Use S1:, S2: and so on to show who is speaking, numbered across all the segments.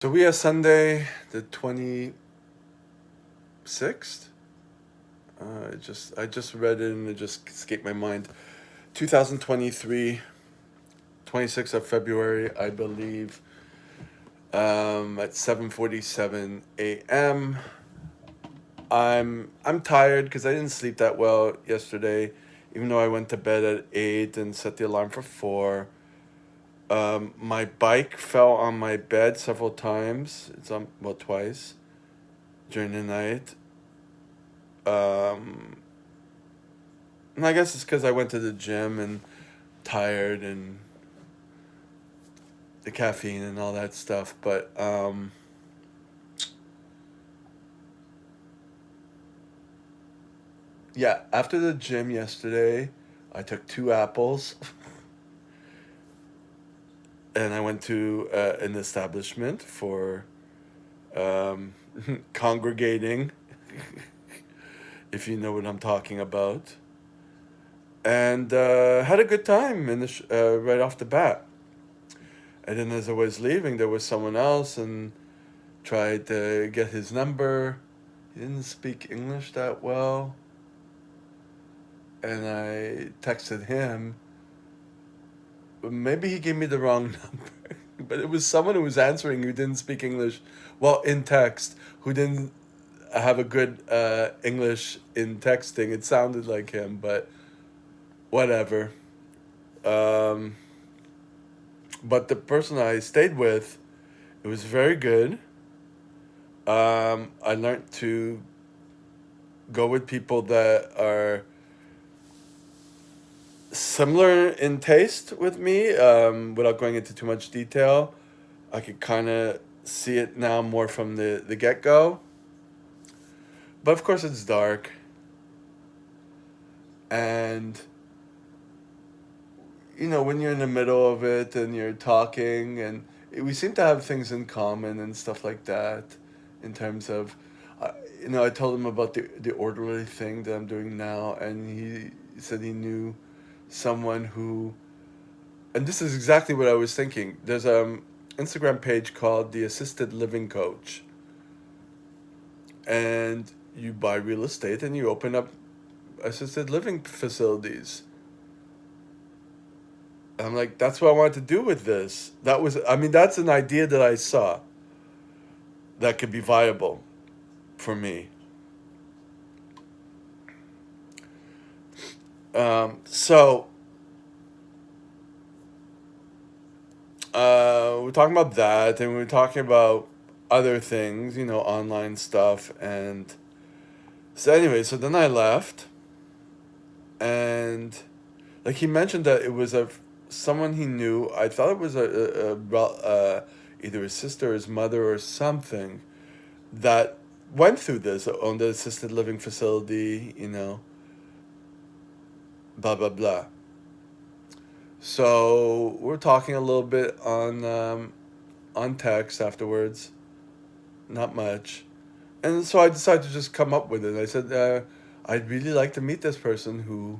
S1: So we are Sunday, the 26th. I just read it and it just escaped my mind. 2023, 26th of February, I believe. At 7:47 a.m. I'm tired because I didn't sleep that well yesterday, even though I went to bed at 8 and set the alarm for 4. My bike fell on my bed several times. It's on well twice during the night. Um, and I guess it's because I went to the gym and tired and the caffeine and all that stuff. But yeah, after the gym yesterday, I took 2 apples and I went to an establishment for um, congregating, if you know what I'm talking about, and had a good time right off the bat. And then as I was leaving, there was someone else and tried to get his number. He didn't speak English that well, and I texted him. Maybe he gave me the wrong number, but it was someone who was answering who didn't speak English, well, in text, who didn't have a good English in texting. It sounded like him, but whatever. Um, but the person I stayed with, it was very good. I learned to go with people that are similar in taste with me, without going into too much detail. I could kind of see it now more from the get go. But of course, it's dark. And, when you're in the middle of it and you're talking, and we seem to have things in common and stuff like that, in terms of, I told him about the orderly thing that I'm doing now, and he said he knew someone who, and this is exactly what I was thinking. There's Instagram page called the Assisted Living Coach, and you buy real estate and you open up assisted living facilities. I'm like, that's what I wanted to do with this. I mean, that's an idea that I saw that could be viable for me. So we're talking about that, and we're talking about other things, online stuff, and so anyway, so then I left, and like he mentioned that it was a someone he knew. I thought it was either his sister or his mother or something that went through this on the assisted living facility. Blah blah blah. So we're talking a little bit on text afterwards, not much, and so I decided to just come up with it. I said, I'd really like to meet this person who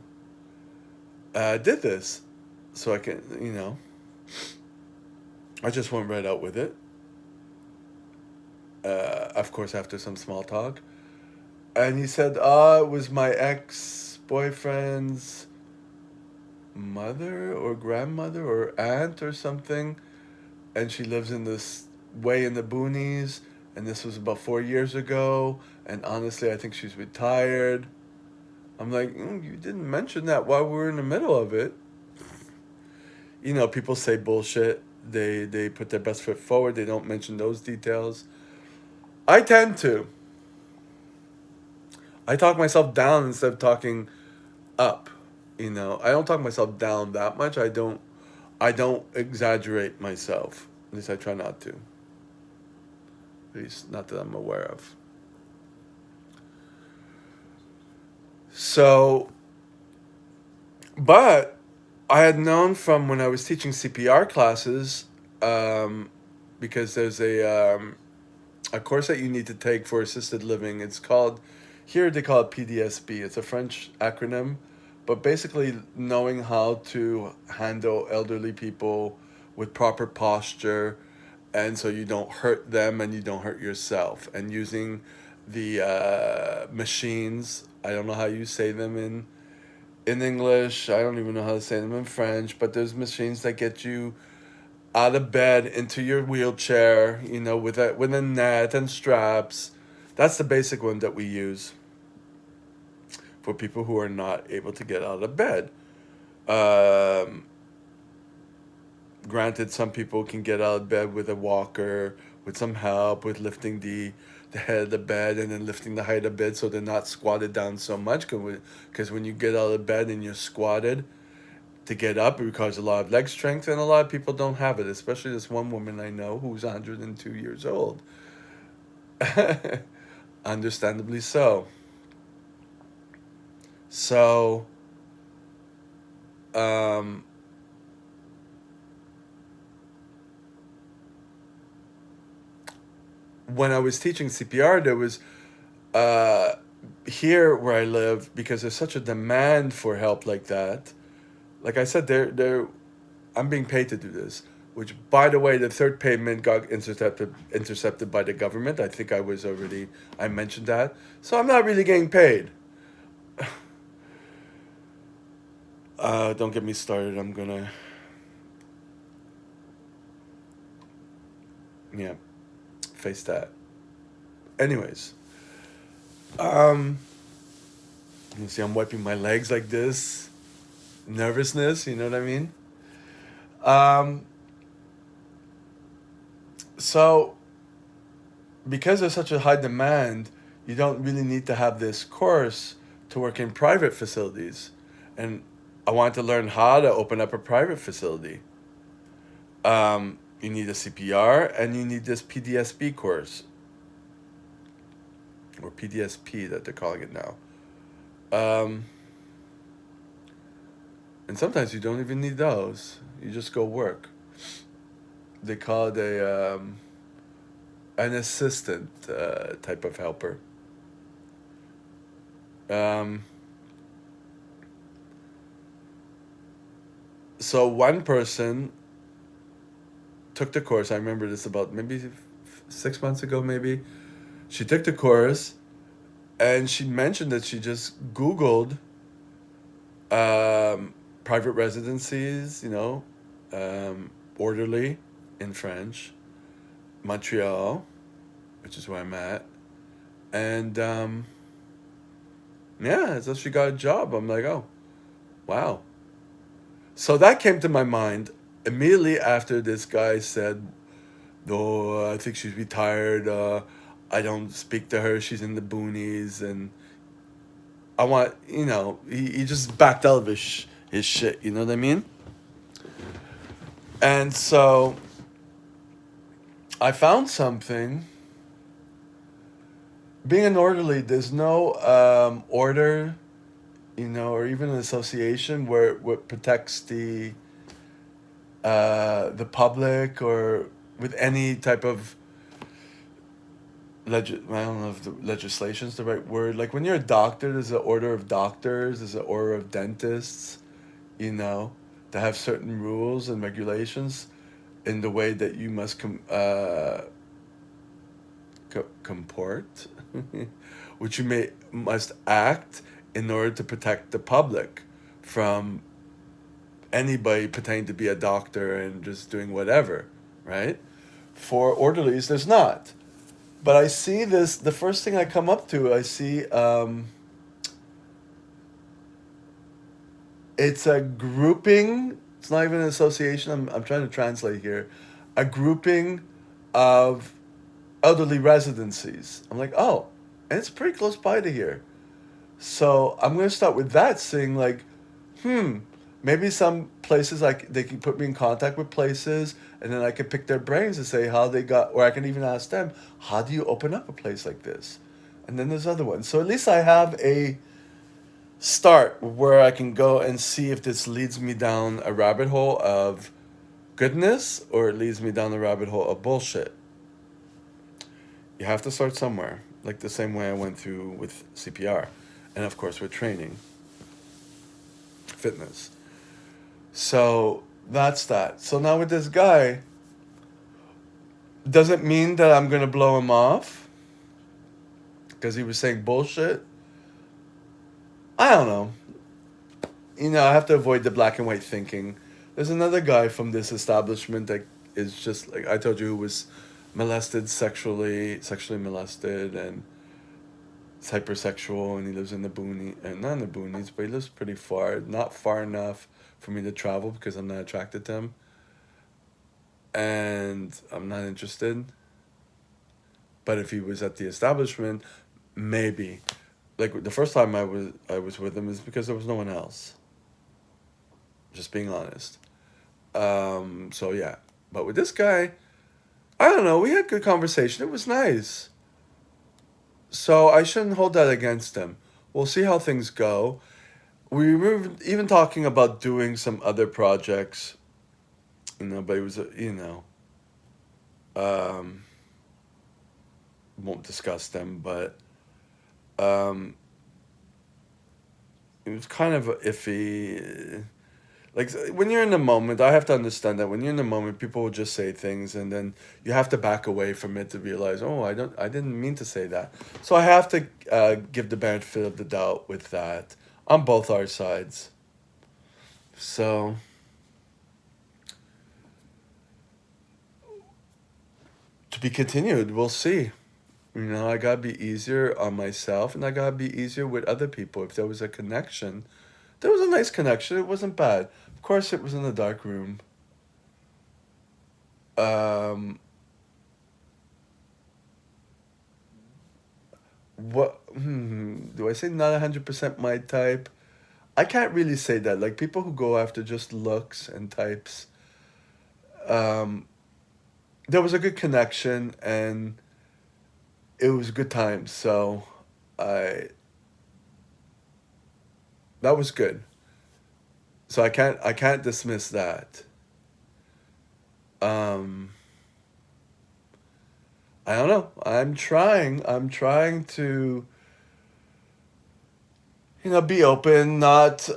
S1: did this, so I can, I just went right out with it. Of course, after some small talk, and he said, it was my ex boyfriend's mother or grandmother or aunt or something, and she lives in this way in the boonies, and this was about 4 years ago, and honestly, I think she's retired. I'm like, you didn't mention that while we were in the middle of it. People say bullshit. They put their best foot forward. They don't mention those details. I tend to. I talk myself down instead of talking up. I don't talk myself down that much. I don't exaggerate myself. At least I try not to. At least not that I'm aware of. So, but I had known from when I was teaching CPR classes, um, because there's a course that you need to take for assisted living. It's called, here they call it PDSB. It's a French acronym, but basically knowing how to handle elderly people with proper posture and so you don't hurt them and you don't hurt yourself. And using the machines, I don't know how you say them in English. I don't even know how to say them in French. But there's machines that get you out of bed into your wheelchair, with a net and straps. That's the basic one that we use for people who are not able to get out of bed. Um, Granted, some people can get out of bed with a walker, with some help, with lifting the head of the bed and then lifting the height of bed so they're not squatted down so much. Because when you get out of bed and you're squatted, to get up, it requires a lot of leg strength, and a lot of people don't have it, especially this one woman I know who's 102 years old. Understandably so. So, um, when I was teaching CPR, there was uh, here where I live, because there's such a demand for help like that. Like I said, I'm being paid to do this. Which, by the way, the third payment got intercepted by the government. I mentioned that. So I'm not really getting paid. Don't get me started. I'm gonna, yeah, face that. Anyways, um, you see, I'm wiping my legs like this. Nervousness, you know what I mean? Um, so because there's such a high demand, you don't really need to have this course to work in private facilities. And I wanted to learn how to open up a private facility. You need a CPR and you need this PDSP course, or PDSP that they're calling it now. Um, and sometimes you don't even need those. You just go work. They call it an assistant type of helper. Um, so one person took the course. I remember this about maybe 6 months ago, maybe. She took the course and she mentioned that she just Googled private residencies, orderly in French, Montreal, which is where I'm at. And yeah, so she got a job. I'm like, oh, wow. So that came to my mind immediately after this guy said, no, I think she's retired. I don't speak to her. She's in the boonies. And he just backed out of his shit. You know what I mean? And so I found something. Being an orderly, there's no order, or even an association where what protects the public, or with any type of I don't know if the legislation is the right word. Like when you're a doctor, there's an order of doctors, there's an order of dentists, you know, that have certain rules and regulations in the way that you must comport, which you must act in order to protect the public from anybody pretending to be a doctor and just doing whatever, right? For orderlies, there's not. But I see this, the first thing I come up to, I see it's a grouping, it's not even an association, I'm trying to translate here, a grouping of elderly residencies. I'm like, oh, and it's pretty close by to here. So I'm going to start with that, saying like, maybe some places they can put me in contact with places, and then I can pick their brains and say how they got, or I can even ask them, how do you open up a place like this? And then there's other ones. So at least I have a start where I can go and see if this leads me down a rabbit hole of goodness or it leads me down the rabbit hole of bullshit. You have to start somewhere, like the same way I went through with CPR, and of course with training, fitness. So that's that. So now with this guy, Doesn't mean that I'm gonna blow him off because he was saying bullshit. I don't know. I have to avoid the black and white thinking. There's another guy from this establishment that is just like I told you, who was molested sexually molested, and is hypersexual, and he lives in the boonies, and not in the boonies, but he lives pretty far, not far enough for me to travel because I'm not attracted to him, and I'm not interested. But if he was at the establishment, maybe. Like the first time I was with him is because there was no one else. Just being honest. So yeah, but with this guy, I don't know. We had good conversation. It was nice. So I shouldn't hold that against him. We'll see how things go. We were even talking about doing some other projects, but it was, um, won't discuss them, but um, it was kind of iffy. Like when you're in the moment, I have to understand that when you're in the moment, people will just say things, and then you have to back away from it to realize, oh, I didn't mean to say that. So I have to give the benefit of the doubt with that on both our sides. So to be continued, we'll see. I gotta be easier on myself, and I gotta be easier with other people. If there was a connection, there was a nice connection. It wasn't bad. Of course, it was in a dark room. Um, what do I say? Not 100% my type. I can't really say that. Like people who go after just looks and types. Um, there was a good connection, and it was a good time. So, I that was good. So I can't dismiss that. Um, I don't know. I'm trying to be open, not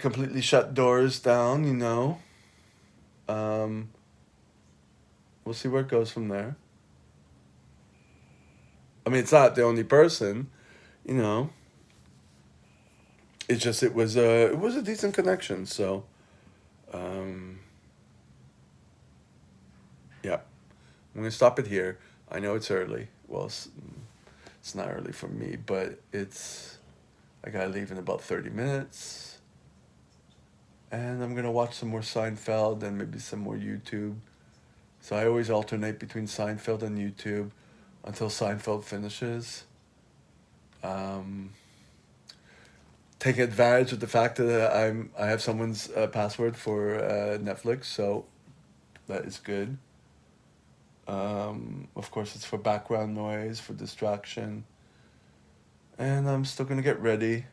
S1: completely shut doors down. Um, we'll see where it goes from there. I mean, it's not the only person. You know, it's just it was a decent connection. So um, yeah, I'm gonna stop it here. I know it's early. Well, it's not early for me, but I gotta leave in about 30 minutes, and I'm gonna watch some more Seinfeld and maybe some more YouTube. So I always alternate between Seinfeld and YouTube until Seinfeld finishes. Um, Take advantage of the fact that I have someone's password for Netflix, so that is good. Of course, it's for background noise, for distraction, and I'm still gonna get ready.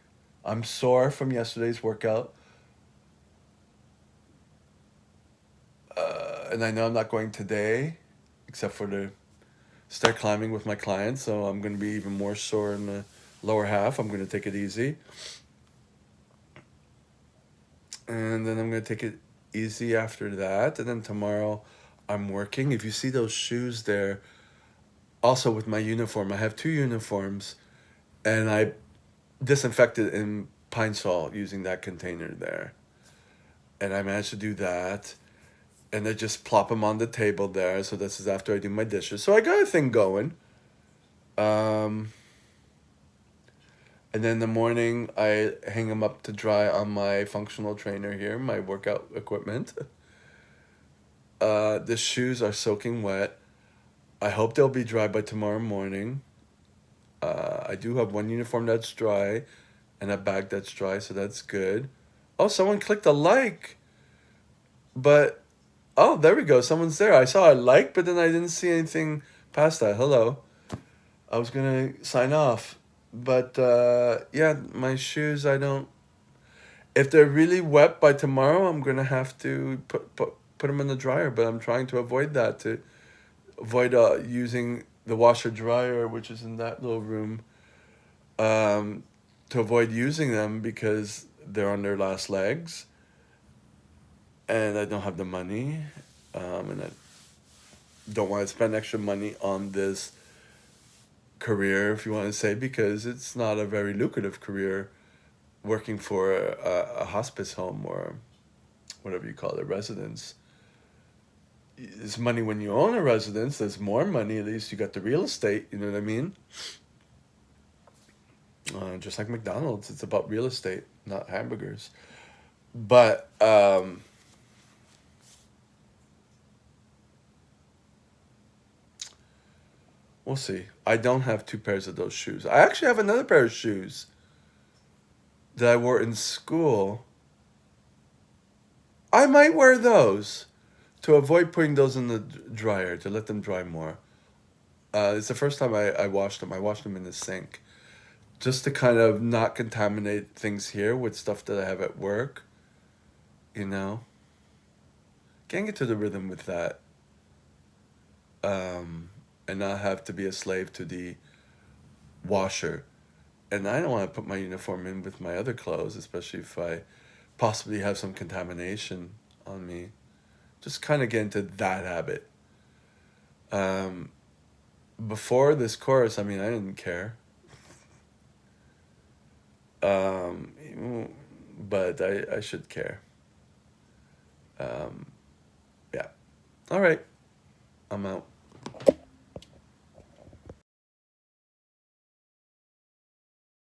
S1: I'm sore from yesterday's workout, and I know I'm not going today, except for the start climbing with my clients. So I'm gonna be even more sore in the lower half. I'm gonna take it easy, and then I'm gonna take it easy after that. And then tomorrow, I'm working. If you see those shoes there, also with my uniform, I have two uniforms, and I disinfected in Pine Sol using that container there, and I managed to do that. And I just plop them on the table there. So this is after I do my dishes. So I got a thing going. Um, and then in the morning, I hang them up to dry on my functional trainer here, my workout equipment. The shoes are soaking wet. I hope they'll be dry by tomorrow morning. I do have one uniform that's dry and a bag that's dry, so that's good. Oh, someone clicked a like, but oh, there we go. Someone's there. I saw a like, but then I didn't see anything past that. Hello. I was gonna sign off, but yeah, my shoes. I don't. If they're really wet by tomorrow, I'm gonna have to put them in the dryer. But I'm trying to avoid that to avoid using the washer dryer, which is in that little room. Um, to avoid using them because they're on their last legs, and I don't have the money, and don't want to spend extra money on this career, if you want to say, because it's not a very lucrative career working for a hospice home or whatever you call it, residence. It's money when you own a residence. There's more money. At least you got the real estate. You know what I mean? Just like McDonald's, it's about real estate, not hamburgers. But we'll see. I don't have two pairs of those shoes. I actually have another pair of shoes that I wore in school. I might wear those to avoid putting those in the dryer to let them dry more. It's the first time I washed them. I washed them in the sink just to kind of not contaminate things here with stuff that I have at work. You know, can't get to the rhythm with that, and not have to be a slave to the washer. And I don't want to put my uniform in with my other clothes, especially if I possibly have some contamination on me. Just kind of get into that habit. Um, Before this course, I mean, I didn't care. Um, but I should care. Um, yeah. All right. I'm out.